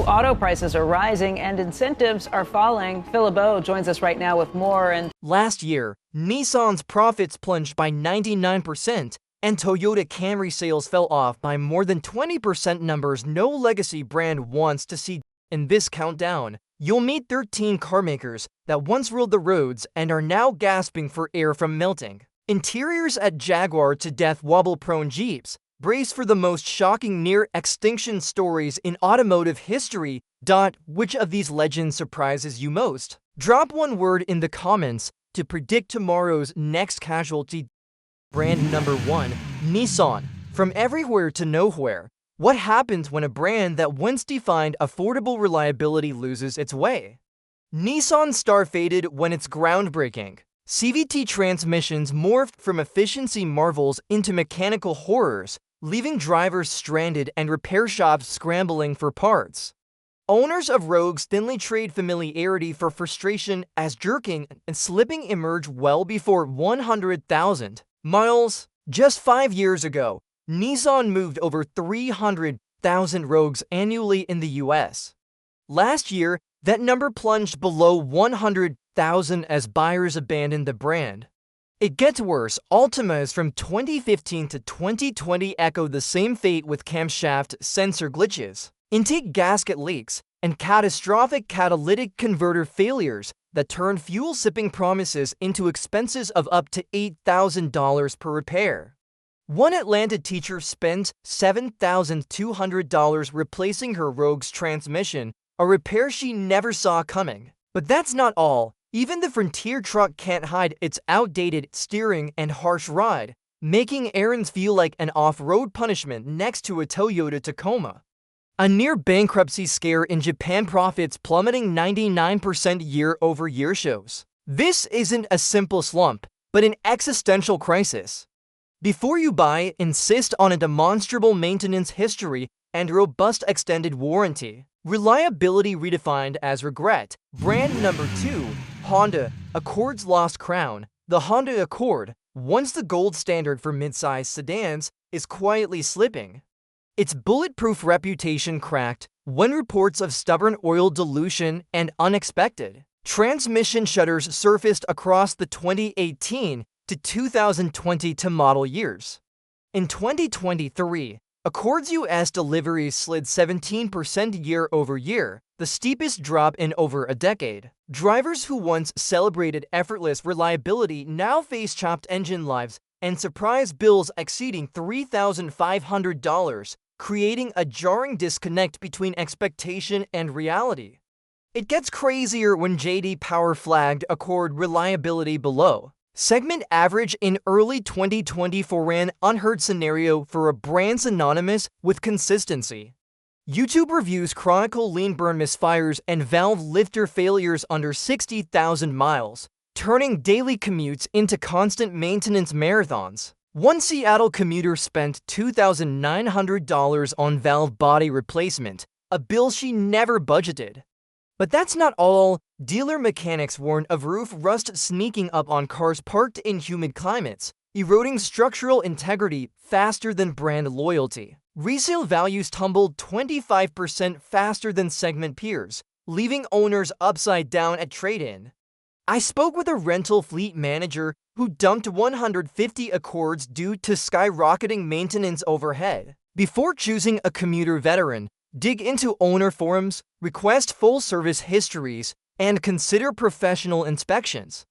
auto prices are rising and incentives are falling. Phil LeBeau joins us right now with more. And last year, Nissan's profits plunged by 99%, and Toyota Camry sales fell off by more than 20%, numbers no legacy brand wants to see. In this countdown, you'll meet 13 carmakers that once ruled the roads and are now gasping for air from melting. Interiors at Jaguar to death wobble-prone Jeeps. Brace for the most shocking near-extinction stories in automotive history. Which of these legends surprises you most? Drop one word in the comments to predict tomorrow's next casualty. Brand number 1, Nissan. From everywhere to nowhere. What happens when a brand that once defined affordable reliability loses its way? Nissan star faded when it's groundbreaking. CVT transmissions morphed from efficiency marvels into mechanical horrors, leaving drivers stranded and repair shops scrambling for parts. Owners of Rogues thinly trade familiarity for frustration as jerking and slipping emerge well before 100,000 miles. Just 5 years ago, Nissan moved over 300,000 Rogues annually in the US. Last year, that number plunged below 100,000 as buyers abandoned the brand. It gets worse. Altimas from 2015 to 2020 echoed the same fate with camshaft sensor glitches, intake gasket leaks, and catastrophic catalytic converter failures that turned fuel-sipping promises into expenses of up to $8,000 per repair. One Atlanta teacher spent $7,200 replacing her Rogue's transmission, a repair she never saw coming. But that's not all. Even the Frontier truck can't hide its outdated steering and harsh ride, making errands feel like an off-road punishment next to a Toyota Tacoma. A near-bankruptcy scare in Japan, profits plummeting 99% year-over-year shows. This isn't a simple slump, but an existential crisis. Before you buy, insist on a demonstrable maintenance history and robust extended warranty. Reliability redefined as regret. Brand number 2, Honda Accord's lost crown. The Honda Accord, once the gold standard for mid-size sedans, is quietly slipping. Its bulletproof reputation cracked when reports of stubborn oil dilution and unexpected transmission shutters surfaced across the 2018 to 2020 model years. In 2023, Accord's US deliveries slid 17% year-over-year, the steepest drop in over a decade. Drivers who once celebrated effortless reliability now face chopped engine lives and surprise bills exceeding $3,500, creating a jarring disconnect between expectation and reality. It gets crazier when JD Power flagged Accord reliability below segment average in early 2024, an unheard scenario for a brand synonymous with consistency. YouTube reviews chronicle lean burn misfires and valve lifter failures under 60,000 miles, turning daily commutes into constant maintenance marathons. One Seattle commuter spent $2,900 on valve body replacement, a bill she never budgeted. But that's not all. Dealer mechanics warn of roof rust sneaking up on cars parked in humid climates, eroding structural integrity faster than brand loyalty. Resale values tumbled 25% faster than segment peers, leaving owners upside down at trade-in. I spoke with a rental fleet manager who dumped 150 Accords due to skyrocketing maintenance overhead. Before choosing a commuter veteran, dig into owner forums, request full service histories, and consider professional inspections.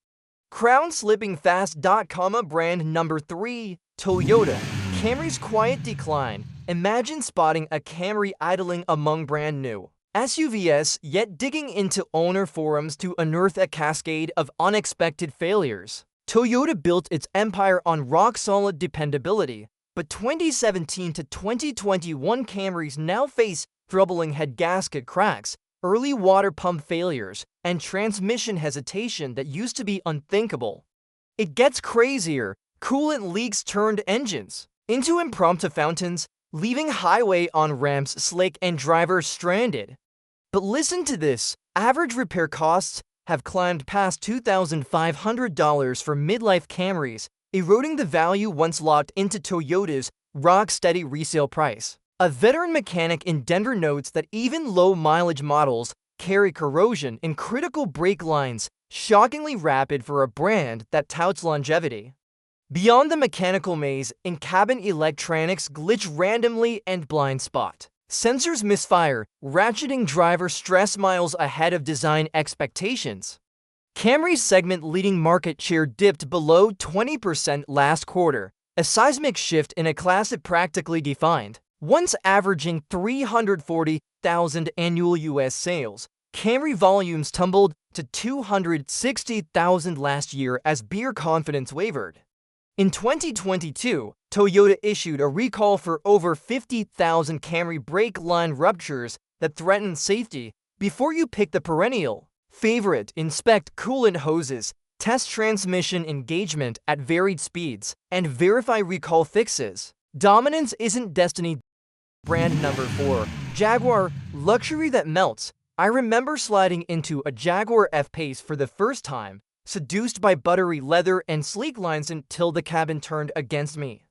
Crown slipping fast. Brand number 3, Toyota Camry's quiet decline. Imagine spotting a Camry idling among brand new SUVs, yet digging into owner forums to unearth a cascade of unexpected failures. Toyota built its empire on rock-solid dependability, but 2017 to 2021 Camrys now face troubling head gasket cracks, early water pump failures, and transmission hesitation that used to be unthinkable. It gets crazier. Coolant leaks turned engines into impromptu fountains, leaving highway on-ramps slick and drivers stranded. But listen to this. Average repair costs have climbed past $2,500 for midlife Camrys, eroding the value once locked into Toyota's rock-steady resale price. A veteran mechanic in Denver notes that even low-mileage models carry corrosion in critical brake lines, shockingly rapid for a brand that touts longevity. Beyond the mechanical maze, in-cabin electronics glitch randomly and blind spot. Sensors misfire, ratcheting driver stress miles ahead of design expectations. Camry's segment-leading market share dipped below 20% last quarter, a seismic shift in a class it practically defined. Once averaging 340,000 annual U.S. sales, Camry volumes tumbled to 260,000 last year as beer confidence wavered. In 2022, Toyota issued a recall for over 50,000 Camry brake line ruptures that threatened safety. Before you pick the perennial favorite, inspect coolant hoses, test transmission engagement at varied speeds, and verify recall fixes. Dominance isn't destiny. Brand number 4. Jaguar, luxury that melts. I remember sliding into a Jaguar F-Pace for the first time, seduced by buttery leather and sleek lines until the cabin turned against me.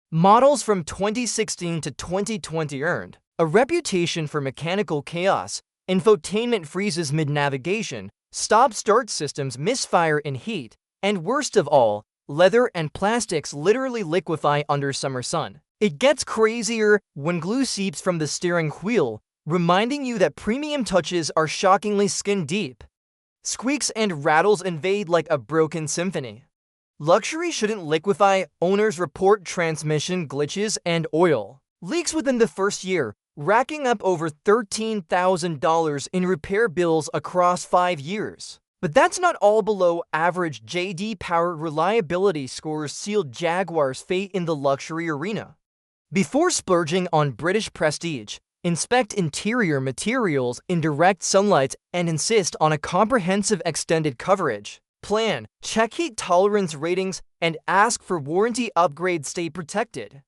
Models from 2016 to 2020 earned a reputation for mechanical chaos. Infotainment freezes mid-navigation, stop-start systems misfire in heat, and worst of all, leather and plastics literally liquefy under summer sun. It gets crazier when glue seeps from the steering wheel, reminding you that premium touches are shockingly skin-deep. Squeaks and rattles invade like a broken symphony. Luxury shouldn't liquefy. Owners report transmission glitches and oil leaks within the first year, racking up over $13,000 in repair bills across 5 years. But that's not all. Below average J.D. Power reliability scores sealed Jaguar's fate in the luxury arena. Before splurging on British prestige, inspect interior materials in direct sunlight and insist on a comprehensive extended coverage plan. Check heat tolerance ratings and ask for warranty upgrades. Stay protected.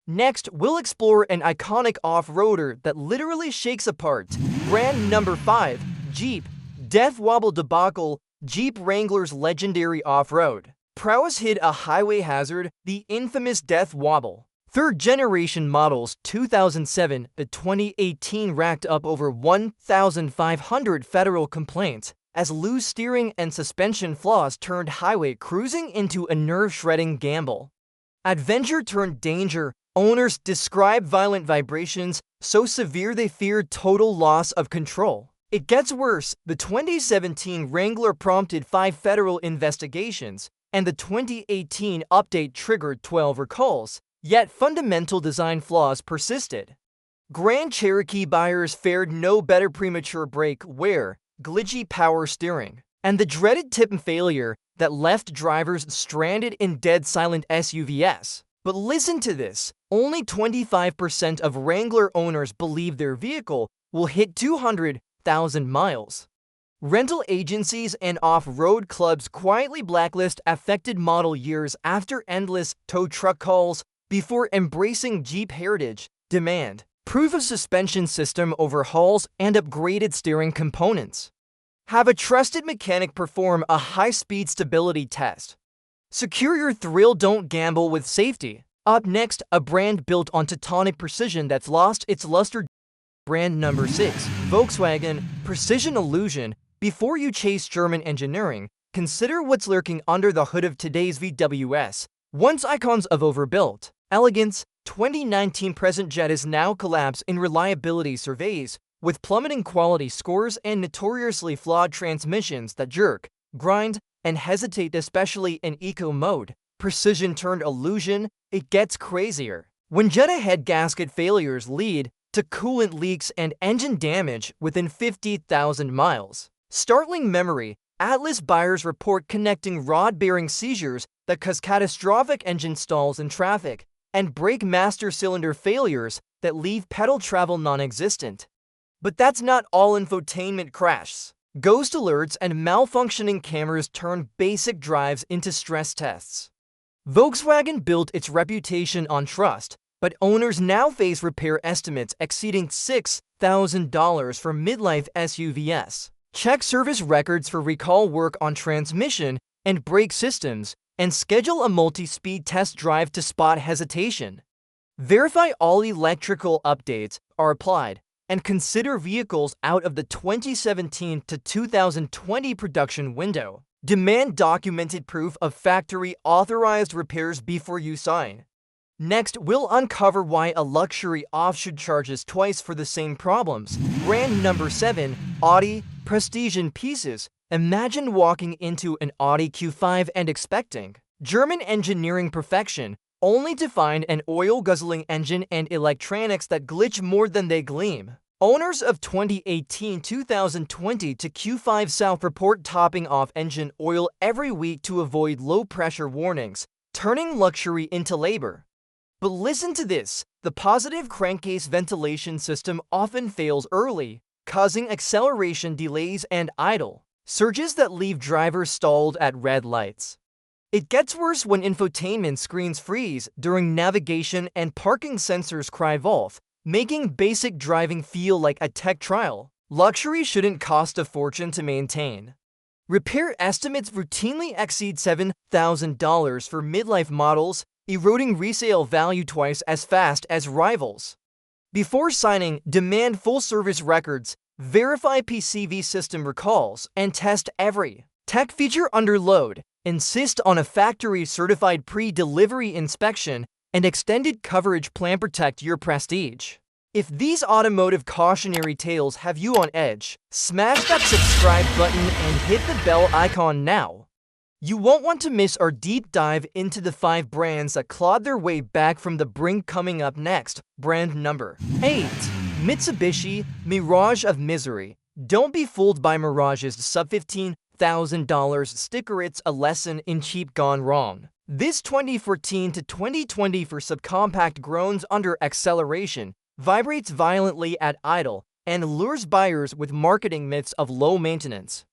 Next, we'll explore an iconic off-roader that literally shakes apart. Brand number 5. Jeep. Death wobble debacle. Jeep Wrangler's legendary off-road prowess hid a highway hazard, the infamous death wobble. Third-generation models 2007 to 2018 racked up over 1,500 federal complaints as loose steering and suspension flaws turned highway cruising into a nerve-shredding gamble. Adventure turned danger. Owners describe violent vibrations so severe they feared total loss of control. It gets worse. The 2017 Wrangler prompted 5 federal investigations, and the 2018 update triggered 12 recalls. Yet fundamental design flaws persisted. Grand Cherokee buyers fared no better. Premature brake wear, glitchy power steering, and the dreaded tip failure that left drivers stranded in dead silent SUVs. But listen to this, only 25% of Wrangler owners believe their vehicle will hit 200,000 miles. Rental agencies and off-road clubs quietly blacklist affected model years after endless tow truck calls. Before embracing Jeep heritage, demand proof of suspension system overhauls and upgraded steering components. Have a trusted mechanic perform a high-speed stability test. Secure your thrill. Don't gamble with safety. Up next, a brand built on tectonic precision that's lost its luster. Brand number 6. Volkswagen. Precision illusion. Before you chase German engineering, consider what's lurking under the hood of today's VWs. Once icons of overbuilt elegance, 2019 present jet is now collapsed in reliability surveys, with plummeting quality scores and notoriously flawed transmissions that jerk, grind, and hesitate, especially in eco mode. Precision turned illusion. It gets crazier. When jet ahead gasket failures lead to coolant leaks and engine damage within 50,000 miles. Startling memory. Atlas buyers report connecting rod-bearing seizures that cause catastrophic engine stalls in traffic, and brake master cylinder failures that leave pedal travel non-existent. But that's not all. Infotainment crashes, ghost alerts, and malfunctioning cameras turn basic drives into stress tests. Volkswagen built its reputation on trust, but owners now face repair estimates exceeding $6,000 for midlife SUVs. Check service records for recall work on transmission and brake systems, and schedule a multi-speed test drive to spot hesitation. Verify all electrical updates are applied, and consider vehicles out of the 2017 to 2020 production window. Demand documented proof of factory authorized repairs before you sign. Next, we'll uncover why a luxury should charges twice for the same problems. Brand number 7, Audi Prestige in pieces. Imagine walking into an Audi Q5 and expecting German engineering perfection, only to find an oil-guzzling engine and electronics that glitch more than they gleam. Owners of 2018-2020 to Q5 South report topping off engine oil every week to avoid low-pressure warnings, turning luxury into labor. But listen to this, the positive crankcase ventilation system often fails early, causing acceleration delays and idle surges that leave drivers stalled at red lights. It gets worse when infotainment screens freeze during navigation and parking sensors cry wolf, making basic driving feel like a tech trial. Luxury shouldn't cost a fortune to maintain. Repair estimates routinely exceed $7,000 for midlife models, eroding resale value twice as fast as rivals. Before signing, demand full service records, verify PCV system recalls, and test every tech feature under load. Insist on a factory-certified pre-delivery inspection and extended coverage plan. Protect your prestige. If these automotive cautionary tales have you on edge, smash that subscribe button and hit the bell icon now. You won't want to miss our deep dive into the 5 brands that clawed their way back from the brink. Coming up next, brand number 8, Mitsubishi Mirage of Misery. Don't be fooled by Mirage's sub-$15,000 sticker. It's a lesson in cheap gone wrong. This 2014 to 2024 subcompact groans under acceleration, vibrates violently at idle, and lures buyers with marketing myths of low maintenance.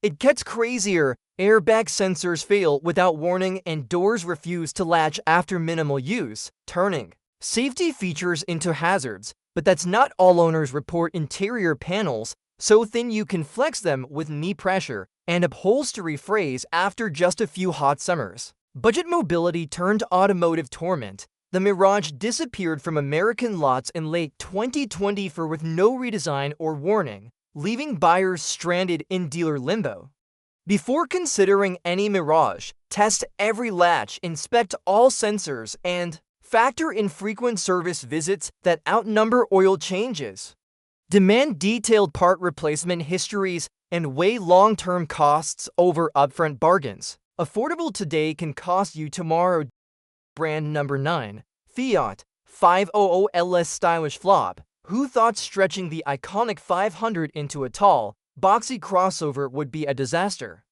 It gets crazier. Airbag sensors fail without warning and doors refuse to latch after minimal use, turning safety features into hazards. But that's not all. Owners report interior panels so thin you can flex them with knee pressure, and upholstery frays after just a few hot summers. Budget mobility turned automotive torment. The Mirage disappeared from American lots in late 2024 with no redesign or warning, leaving buyers stranded in dealer limbo. Before considering any Mirage, test every latch, inspect all sensors, and factor in frequent service visits that outnumber oil changes. Demand detailed part replacement histories and weigh long-term costs over upfront bargains. Affordable today can cost you tomorrow. Brand number 9, Fiat 500 LS stylish flop. Who thought stretching the iconic 500 into a tall, boxy crossover would be a disaster?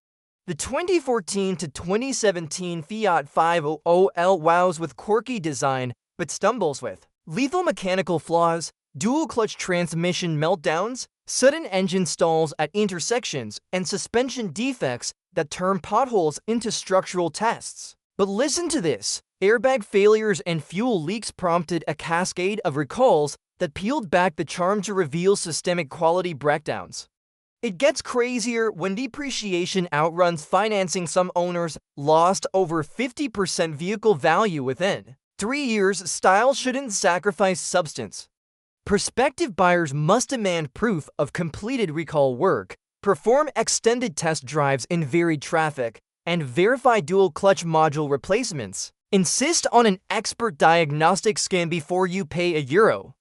The 2014 to 2017 Fiat 500L wows with quirky design, but stumbles with lethal mechanical flaws, dual-clutch transmission meltdowns, sudden engine stalls at intersections, and suspension defects that turn potholes into structural tests. But listen to this. Airbag failures and fuel leaks prompted a cascade of recalls that peeled back the charm to reveal systemic quality breakdowns. It gets crazier when depreciation outruns financing. Some owners lost over 50% vehicle value within 3 years. Style shouldn't sacrifice substance. Prospective buyers must demand proof of completed recall work, perform extended test drives in varied traffic, and verify dual clutch module replacements. Insist on an expert diagnostic scan before you pay €1.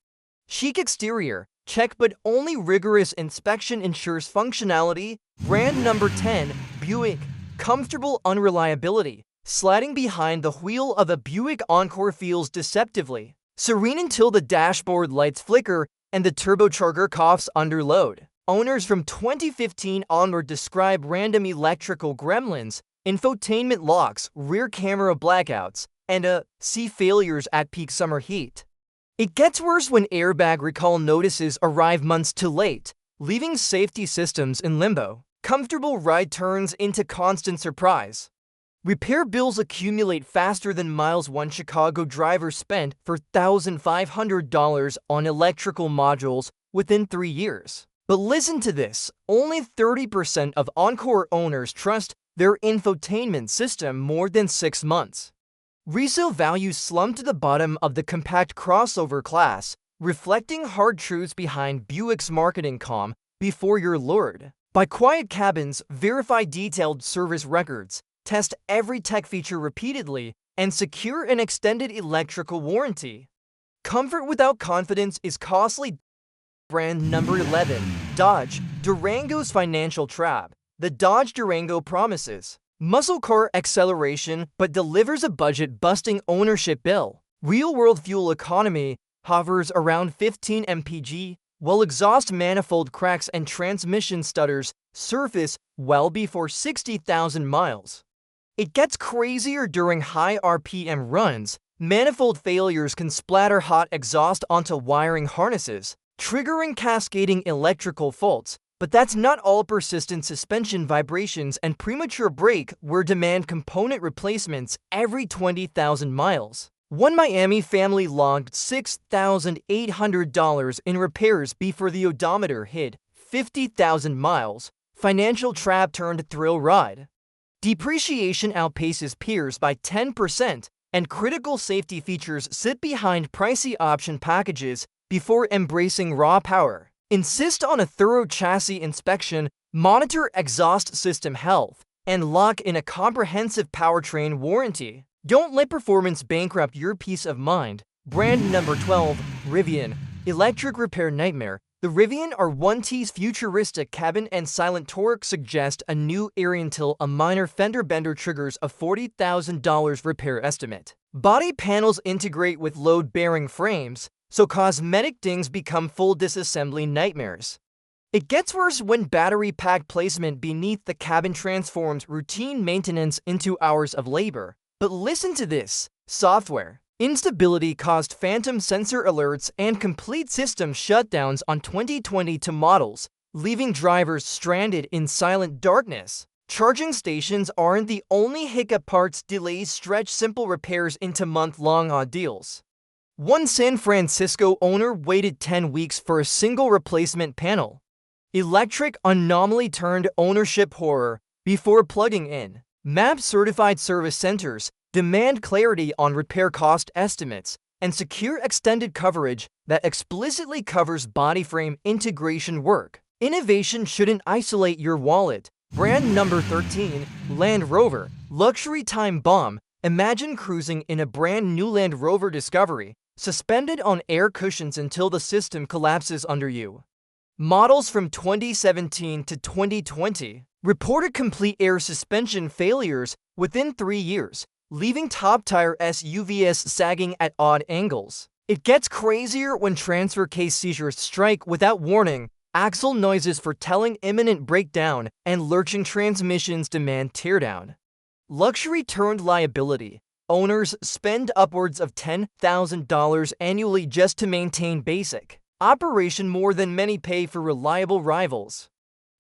Chic exterior, check, but only rigorous inspection ensures functionality. Brand number 10, Buick. Comfortable unreliability. Sliding behind the wheel of a Buick Encore feels deceptively serene until the dashboard lights flicker and the turbocharger coughs under load. Owners from 2015 onward describe random electrical gremlins, infotainment locks, rear camera blackouts, and see failures at peak summer heat. It gets worse when airbag recall notices arrive months too late, leaving safety systems in limbo. Comfortable ride turns into constant surprise. Repair bills accumulate faster than miles. One Chicago driver spent $1,500 on electrical modules within 3 years. But listen to this, only 30% of Encore owners trust their infotainment system more than 6 months. Resale values slumped to the bottom of the compact crossover class, reflecting hard truths behind Buick's marketing calm before you're lured. Buy quiet cabins, verify detailed service records, test every tech feature repeatedly, and secure an extended electrical warranty. Comfort without confidence is costly. Brand number 11. Dodge Durango's financial trap. The Dodge Durango promises muscle car acceleration but delivers a budget-busting ownership bill. Real-world fuel economy hovers around 15 mpg, while exhaust manifold cracks and transmission stutters surface well before 60,000 miles. It gets crazier during high RPM runs. Manifold failures can splatter hot exhaust onto wiring harnesses, triggering cascading electrical faults. But that's not all. Persistent suspension vibrations and premature brake wear demand component replacements every 20,000 miles. One Miami family logged $6,800 in repairs before the odometer hit 50,000 miles. Financial trap turned thrill ride. Depreciation outpaces peers by 10%, and critical safety features sit behind pricey option packages before embracing raw power. Insist on a thorough chassis inspection, monitor exhaust system health, and lock in a comprehensive powertrain warranty. Don't let performance bankrupt your peace of mind. Brand number 12. Rivian Electric Repair Nightmare. The Rivian R1T's futuristic cabin and silent torque suggest a new era until a minor fender bender triggers a $40,000 repair estimate. Body panels integrate with load-bearing frames, so cosmetic dings become full disassembly nightmares. It gets worse when battery pack placement beneath the cabin transforms routine maintenance into hours of labor. But listen to this: software instability caused phantom sensor alerts and complete system shutdowns on 2022 models, leaving drivers stranded in silent darkness. Charging stations aren't the only hiccup. Parts delays stretch simple repairs into month-long ordeals. One San Francisco owner waited 10 weeks for a single replacement panel. Electric anomaly turned ownership horror before plugging in. MAP-certified service centers demand clarity on repair cost estimates and secure extended coverage that explicitly covers body frame integration work. Innovation shouldn't isolate your wallet. Brand number 13. Land Rover Luxury time bomb. Imagine cruising in a brand new Land Rover Discovery, suspended on air cushions until the system collapses under you. Models from 2017 to 2020 reported complete air suspension failures within 3 years, leaving top-tier SUVs sagging at odd angles. It gets crazier when transfer case seizures strike without warning, axle noises foretelling imminent breakdown, and lurching transmissions demand teardown. Luxury turned liability. Owners spend upwards of $10,000 annually just to maintain basic operation, more than many pay for reliable rivals.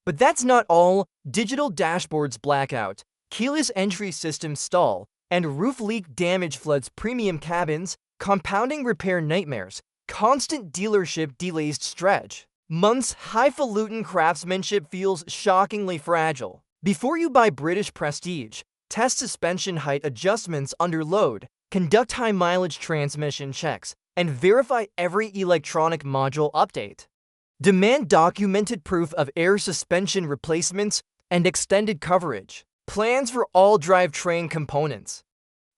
But that's not all. Digital dashboards blackout, keyless entry system stall, and roof leak damage floods premium cabins, compounding repair nightmares. Constant dealership delays stretch months. Highfalutin craftsmanship feels shockingly fragile. Before you buy British Prestige, test suspension height adjustments under load, conduct high-mileage transmission checks, and verify every electronic module update. Demand documented proof of air suspension replacements and extended coverage. Plans for all drivetrain components.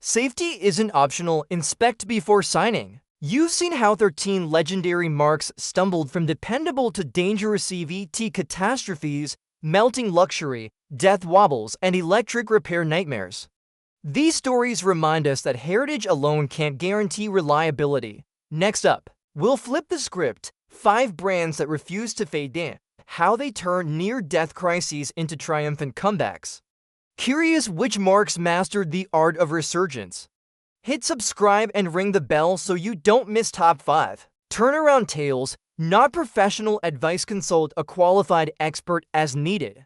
Safety isn't optional. Inspect before signing. You've seen how 13 legendary marques stumbled from dependable to dangerous CVT catastrophes, melting luxury, death wobbles, and electric repair nightmares. These stories remind us that heritage alone can't guarantee reliability. Next up, we'll flip the script. 5 brands that refuse to fade in. How they turn near-death crises into triumphant comebacks. Curious which marques mastered the art of resurgence? Hit subscribe and ring the bell so you don't miss top 5. Turnaround tales, not professional advice. Consult a qualified expert as needed.